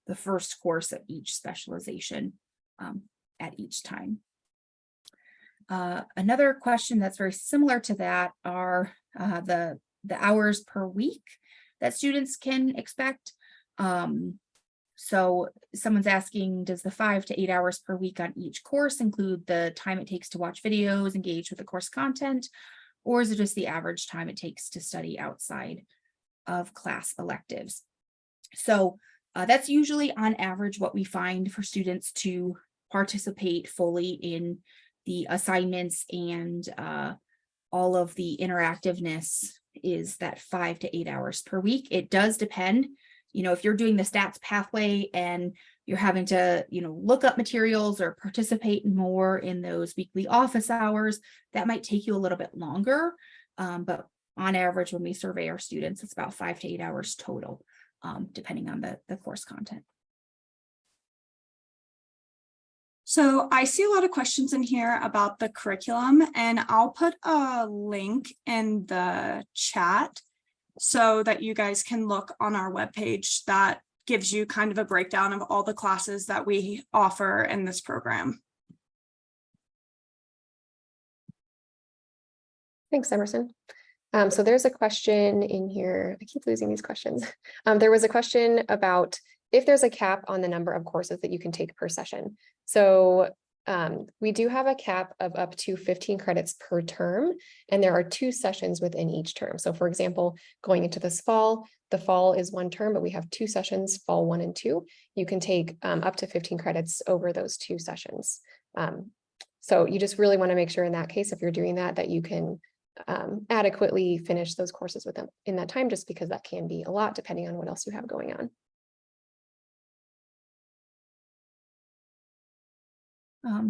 the first course of each specialization at each time. Another question that's very similar to that are the hours per week that students can expect. So someone's asking, does the 5 to 8 hours per week on each course include the time it takes to watch videos, engage with the course content, or is it just the average time it takes to study outside of class electives? So that's usually on average what we find for students to participate fully in the assignments and all of the interactiveness is that 5 to 8 hours per week. It does depend. If you're doing the stats pathway and you're having to, look up materials or participate more in those weekly office hours, that might take you a little bit longer. But on average, when we survey our students, it's about 5 to 8 hours total, depending on the course content. So I see a lot of questions in here about the curriculum, and I'll put a link in the chat so that you guys can look on our webpage that gives you kind of a breakdown of all the classes that we offer in this program. Thanks, Emerson. So there's a question in here. I keep losing these questions. There was a question about if there's a cap on the number of courses that you can take per session. So we do have a cap of up to 15 credits per term, and there are 2 sessions within each term. So for example, going into this fall, the fall is 1 term, but we have 2 sessions, fall 1 and 2. You can take up to 15 credits over those 2 sessions. So you just really want to make sure in that case, if you're doing that, that you can adequately finish those courses with them in that time, just because that can be a lot depending on what else you have going on.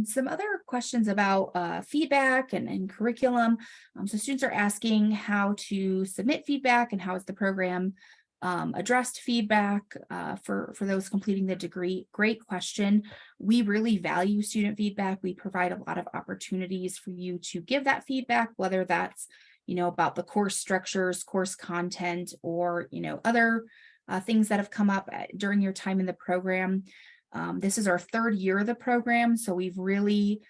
Some other questions about feedback and curriculum. So students are asking how to submit feedback and how is the program addressed feedback for those completing the degree. Great question. We really value student feedback. We provide a lot of opportunities for you to give that feedback, whether that's, about the course structures, course content, or, other things that have come up during your time in the program. This is our 3rd year of the program, so we've really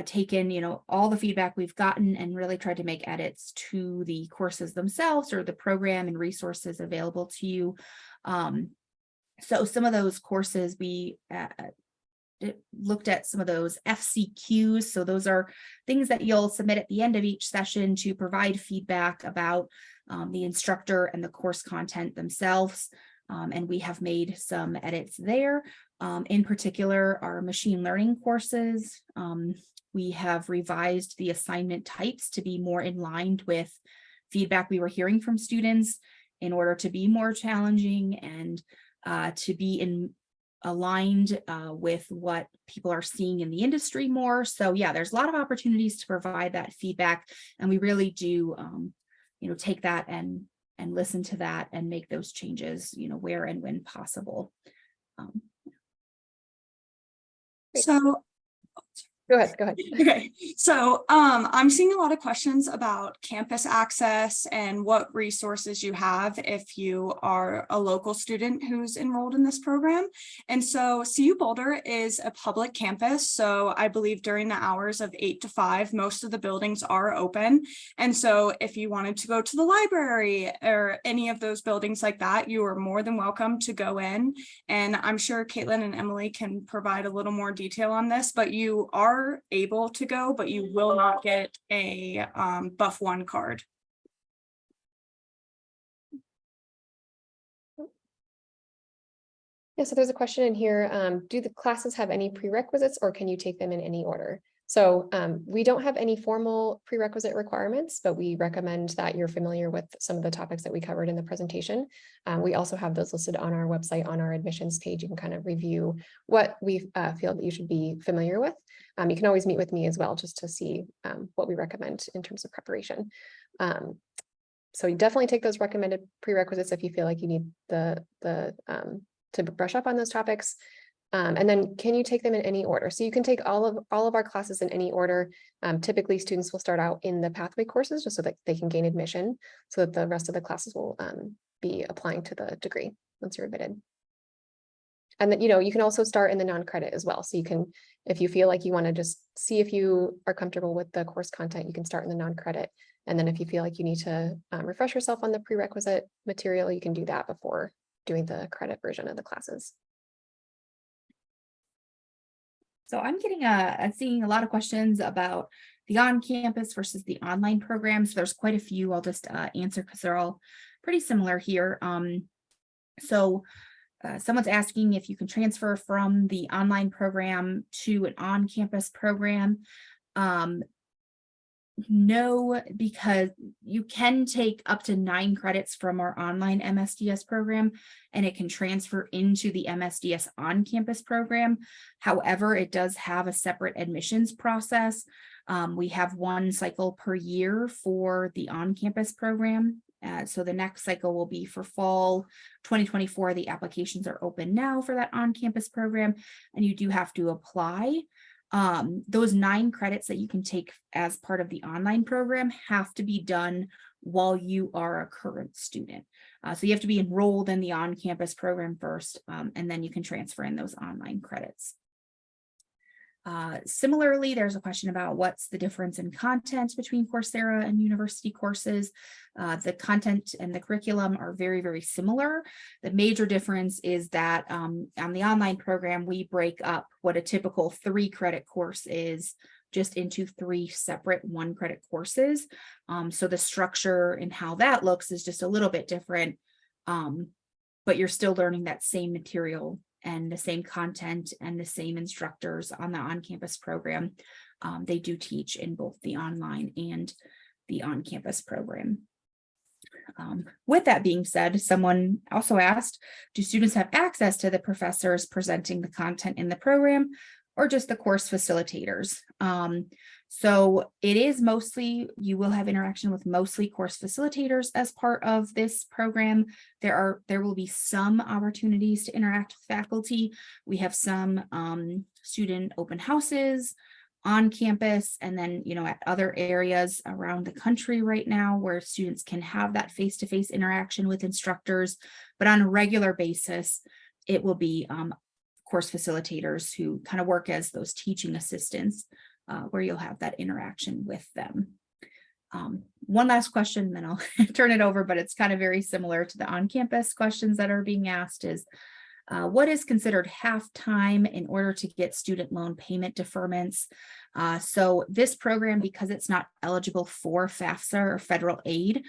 taken, all the feedback we've gotten and really tried to make edits to the courses themselves or the program and resources available to you. So some of those courses we looked at some of those FCQs. So those are things that you'll submit at the end of each session to provide feedback about the instructor and the course content themselves. And we have made some edits there. In particular, our machine learning courses, we have revised the assignment types to be more in line with feedback we were hearing from students in order to be more challenging and to be aligned with what people are seeing in the industry more. So yeah, there's a lot of opportunities to provide that feedback, and we really do, take that and listen to that and make those changes, where and when possible. So Go ahead. Okay, so I'm seeing a lot of questions about campus access and what resources you have if you are a local student who's enrolled in this program. And so CU Boulder is a public campus. So I believe during the hours of 8 to 5, most of the buildings are open. And so if you wanted to go to the library or any of those buildings like that, you are more than welcome to go in. And I'm sure Caitlin and Emily can provide a little more detail on this, but you are are able to go, but you will not get a Buff 1 card. Yeah, so there's a question in here. Do the classes have any prerequisites or can you take them in any order? So we don't have any formal prerequisite requirements, but we recommend that you're familiar with some of the topics that we covered in the presentation. We also have those listed on our website on our admissions page. You can kind of review what we feel that you should be familiar with. You can always meet with me as well, just to see what we recommend in terms of preparation. So you definitely take those recommended prerequisites if you feel like you need to brush up on those topics. And then can you take them in any order? So you can take all of our classes in any order. Typically students will start out in the pathway courses just so that they can gain admission, so that the rest of the classes will be applying to the degree once you're admitted. And then, you can also start in the non-credit as well. So you can, if you feel like you want to just see if you are comfortable with the course content, you can start in the non-credit. And then if you feel like you need to refresh yourself on the prerequisite material, you can do that before doing the credit version of the classes. So I'm seeing a lot of questions about the on-campus versus the online programs. There's quite a few. I'll just answer because they're all pretty similar here. Someone's asking if you can transfer from the online program to an on-campus program. No, because you can take up to 9 credits from our online MSDS program, and it can transfer into the MSDS on-campus program. However, it does have a separate admissions process. We have 1 cycle per year for the on-campus program. So the next cycle will be for fall 2024. The applications are open now for that on-campus program, and you do have to apply. Those 9 credits that you can take as part of the online program have to be done while you are a current student. So you have to be enrolled in the on-campus program first, and then you can transfer in those online credits. Similarly, there's a question about what's the difference in content between Coursera and university courses. The content and the curriculum are very, very similar. The major difference is that on the online program, we break up what a typical 3-credit course is just into 3 separate 1-credit courses. So the structure and how that looks is just a little bit different, but you're still learning that same material and the same content and the same instructors on the on-campus program. They do teach in both the online and the on-campus program. With that being said, someone also asked, do students have access to the professors presenting the content in the program or just the course facilitators? So it is mostly, you will have interaction with mostly course facilitators as part of this program. There will be some opportunities to interact with faculty. We have some student open houses on campus, and then, at other areas around the country right now where students can have that face-to-face interaction with instructors. But on a regular basis, it will be course facilitators who kind of work as those teaching assistants, where you'll have that interaction with them. One last question, then I'll turn it over, but it's kind of very similar to the on-campus questions that are being asked is, what is considered half-time in order to get student loan payment deferments? So this program, because it's not eligible for FAFSA or federal aid,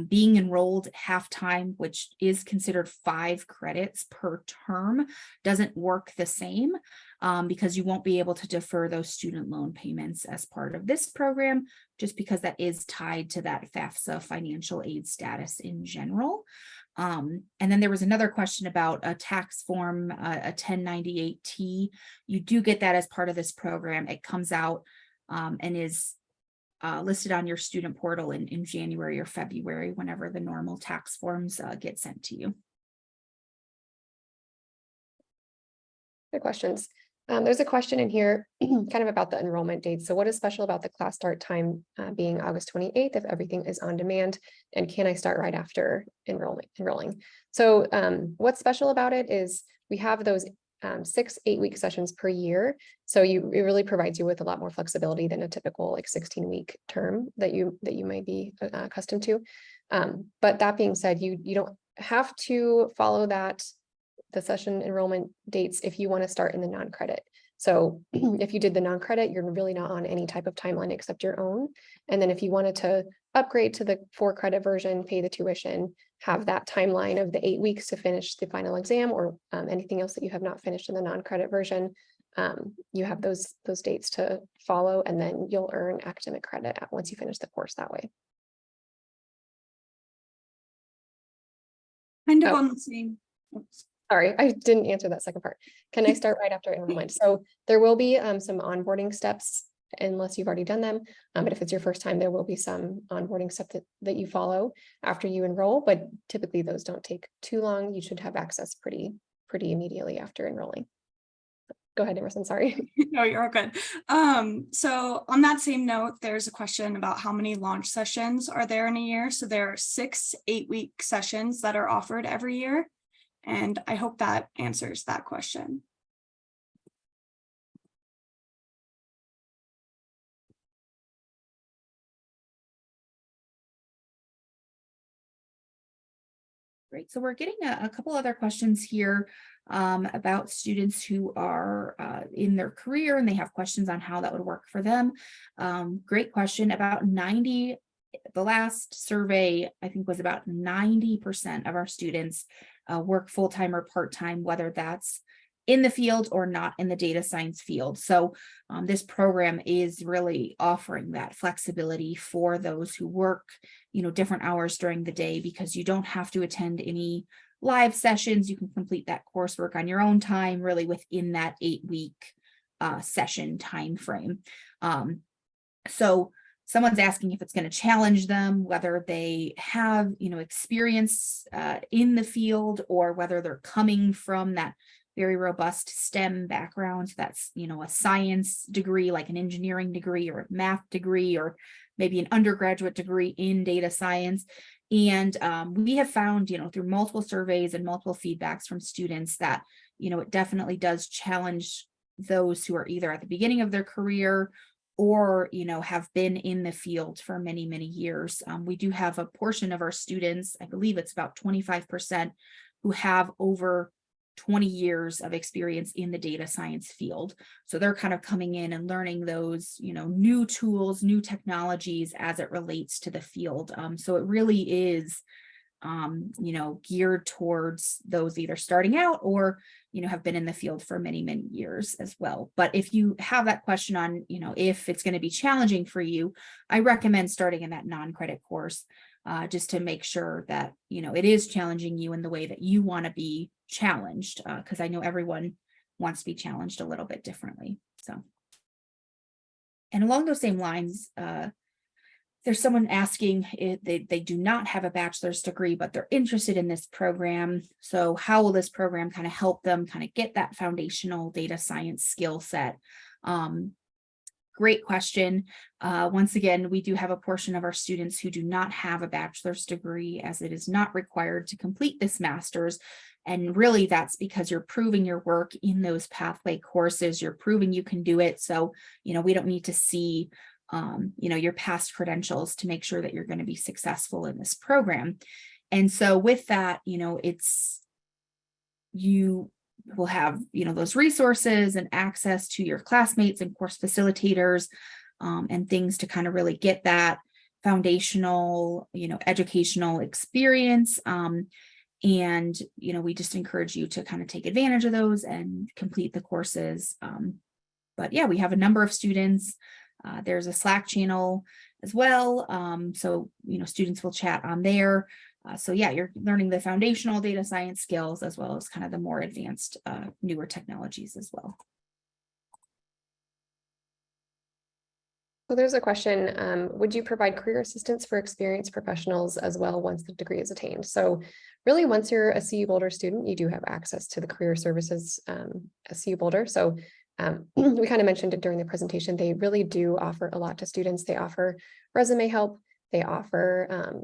being enrolled half-time, which is considered 5 credits per term, doesn't work the same because you won't be able to defer those student loan payments as part of this program, just because that is tied to that FAFSA financial aid status in general. And then there was another question about a tax form, a 1098-T. You do get that as part of this program. It comes out and is listed on your student portal in January or February, whenever the normal tax forms get sent to you. Good questions. There's a question in here kind of about the enrollment dates. So what is special about the class start time being August 28th if everything is on demand? And can I start right after enrolling? So what's special about it is we have those 6 8-week sessions per year. So it really provides you with a lot more flexibility than a typical like 16-week term that you might be accustomed to. But that being said, you don't have to follow the session enrollment dates if you want to start in the non-credit. So if you did the non-credit, you're really not on any type of timeline except your own. And then if you wanted to upgrade to the 4-credit version, pay the tuition, have that timeline of the 8 weeks to finish the final exam, or anything else that you have not finished in the non-credit version, you have those dates to follow, and then you'll earn academic credit once you finish the course that way. Kind of Oh. on the same. Oops. Sorry, I didn't answer that second part. Can I start right after enrollment? So there will be some onboarding steps unless you've already done them. But if it's your first time, there will be some onboarding steps that you follow after you enroll, but typically those don't take too long. You should have access pretty immediately after enrolling. Go ahead, Emerson, sorry. No, you're all good. So on that same note, there's a question about how many launch sessions are there in a year. So there are 6 8-week sessions that are offered every year. And I hope that answers that question. Great. So we're getting a couple other questions here about students who are in their career and they have questions on how that would work for them. Great question. About 90, the last survey, I think, was about 90% of our students work full-time or part-time, whether that's in the field or not in the data science field. So this program is really offering that flexibility for those who work, different hours during the day, because you don't have to attend any live sessions. You can complete that coursework on your own time, really within that 8-week session time frame. So someone's asking if it's going to challenge them, whether they have, experience in the field, or whether they're coming from that very robust STEM background. So that's, a science degree, like an engineering degree or a math degree, or maybe an undergraduate degree in data science. And we have found, through multiple surveys and multiple feedbacks from students that, it definitely does challenge those who are either at the beginning of their career or, have been in the field for many, many years. We do have a portion of our students, I believe it's about 25%, who have over 20 years of experience in the data science field. So they're kind of coming in and learning those, new tools, new technologies as it relates to the field. So it really is, geared towards those either starting out or, have been in the field for many, many years as well. But if you have that question on, if it's going to be challenging for you, I recommend starting in that non-credit course, just to make sure that, it is challenging you in the way that you want to be challenged, because I know everyone wants to be challenged a little bit differently. So, and along those same lines, there's someone asking if they do not have a bachelor's degree, but they're interested in this program. So how will this program kind of help them kind of get that foundational data science skill set? Great question. Once again, we do have a portion of our students who do not have a bachelor's degree, as it is not required to complete this master's. And really that's because you're proving your work in those pathway courses. You're proving you can do it. So, we don't need to see, your past credentials to make sure that you're going to be successful in this program. And so with that, you will have, those resources and access to your classmates and course facilitators, and things to kind of really get that foundational, educational experience. And, we just encourage you to kind of take advantage of those and complete the courses. But yeah, we have a number of students. There's a Slack channel as well. So, students will chat on there. So yeah, you're learning the foundational data science skills as well as kind of the more advanced, newer technologies as well. So there's a question, would you provide career assistance for experienced professionals as well once the degree is attained? So really, once you're a CU Boulder student, you do have access to the career services at CU Boulder. So we kind of mentioned it during the presentation, they really do offer a lot to students. They offer resume help, they offer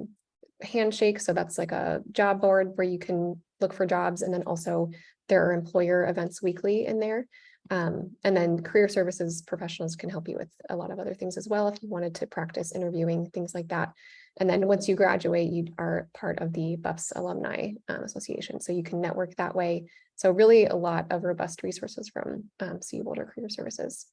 Handshake. So that's like a job board where you can look for jobs. And then also there are employer events weekly in there. And then career services professionals can help you with a lot of other things as well if you wanted to practice interviewing, things like that. And then once you graduate, you are part of the BUFS Alumni Association, so you can network that way. So really a lot of robust resources from CU Boulder Career Services.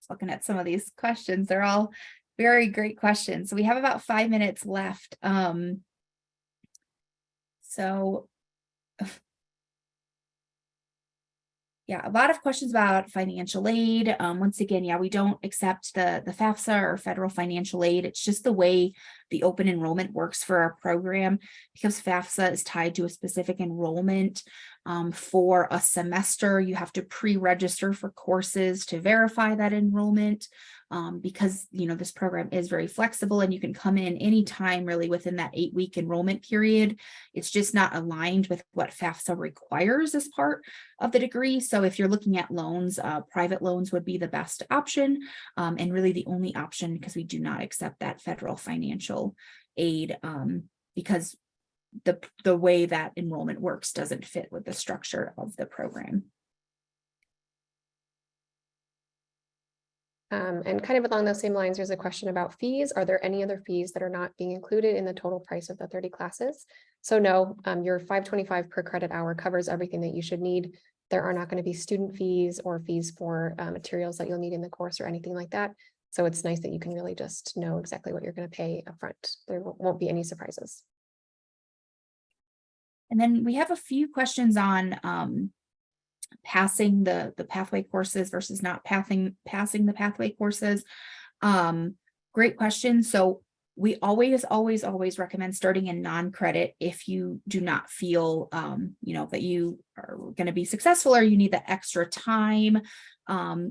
Looking at some of these questions, they're all very great questions. So we have about 5 minutes left. So yeah, a lot of questions about financial aid. Once again, yeah, we don't accept the FAFSA or federal financial aid. It's just the way the open enrollment works for our program, because FAFSA is tied to a specific enrollment for a semester. You have to pre-register for courses to verify that enrollment, because this program is very flexible and you can come in anytime really within that 8-week enrollment period. It's just not aligned with what FAFSA requires as part of the degree. So if you're looking at loans, private loans would be the best option, and really the only option, because we do not accept that federal financial aid, because the way that enrollment works doesn't fit with the structure of the program. And kind of along those same lines, there's a question about fees. Are there any other fees that are not being included in the total price of the 30 classes? So no, your $525 per credit hour covers everything that you should need. There are not going to be student fees or fees for materials that you'll need in the course or anything like that. So it's nice that you can really just know exactly what you're going to pay upfront. There won't be any surprises. And then we have a few questions on passing the pathway courses versus not passing the pathway courses. Great question. So we always recommend starting in non-credit if you do not feel that you are going to be successful, or you need the extra time,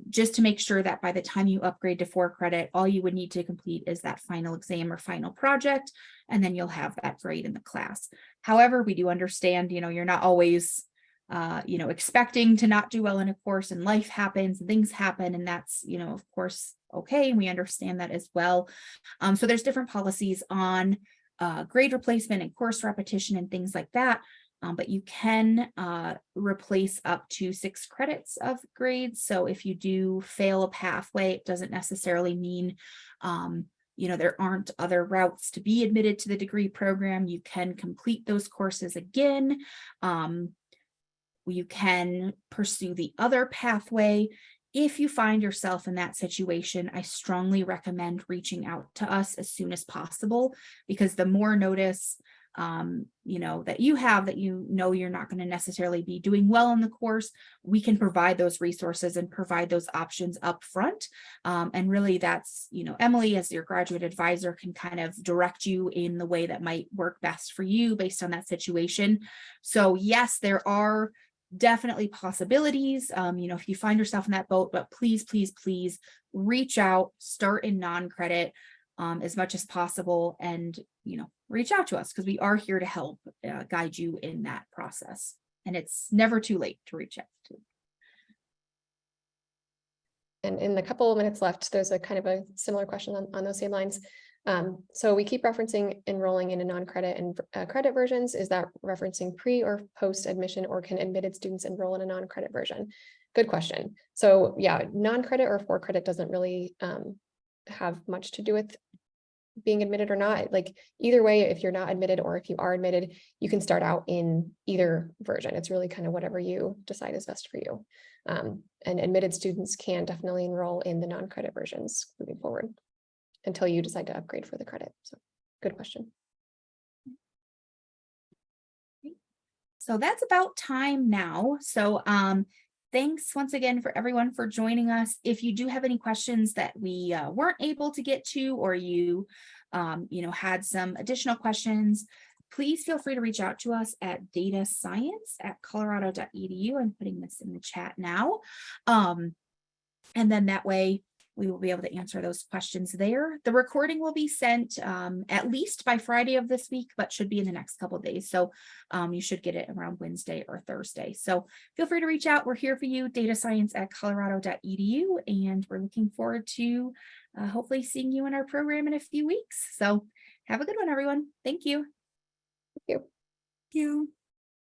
just to make sure that by the time you upgrade to 4 credit, all you would need to complete is that final exam or final project, and then you'll have that grade in the class. However, we do understand, you're not always expecting to not do well in a course, and life happens and things happen, and that's, of course, okay. And we understand that as well. So there's different policies on grade replacement and course repetition and things like that. But you can replace up to 6 credits of grades. So if you do fail a pathway, it doesn't necessarily mean there aren't other routes to be admitted to the degree program. You can complete those courses again. You can pursue the other pathway. If you find yourself in that situation, I strongly recommend reaching out to us as soon as possible, because the more notice that you have, that you're not going to necessarily be doing well in the course, we can provide those resources and provide those options up front. And really that's, Emily, as your graduate advisor, can kind of direct you in the way that might work best for you based on that situation. So yes, there are definitely possibilities, if you find yourself in that boat, but please reach out, start in non-credit as much as possible, and reach out to us, because we are here to help guide you in that process, and it's never too late to reach out to. And in the couple of minutes left, there's a kind of a similar question on those same lines. So we keep referencing enrolling in a non-credit and credit versions. Is that referencing pre or post admission, or can admitted students enroll in a non-credit version? Good question. So yeah, non-credit or 4 credit doesn't really have much to do with being admitted or not. Like either way, if you're not admitted or if you are admitted, you can start out in either version. It's really kind of whatever you decide is best for you. And admitted students can definitely enroll in the non-credit versions moving forward until you decide to upgrade for the credit. So good question. So that's about time now. So thanks once again for everyone for joining us. If you do have any questions that we weren't able to get to, or you had some additional questions, please feel free to reach out to us at datascience@colorado.edu. I'm putting this in the chat now. And then that way, we will be able to answer those questions there. The recording will be sent at least by Friday of this week, but should be in the next couple of days. So you should get it around Wednesday or Thursday. So feel free to reach out. We're here for you, datascience@colorado.edu, and we're looking forward to hopefully seeing you in our program in a few weeks. So have a good one, everyone. Thank you. Thank you. Thank you.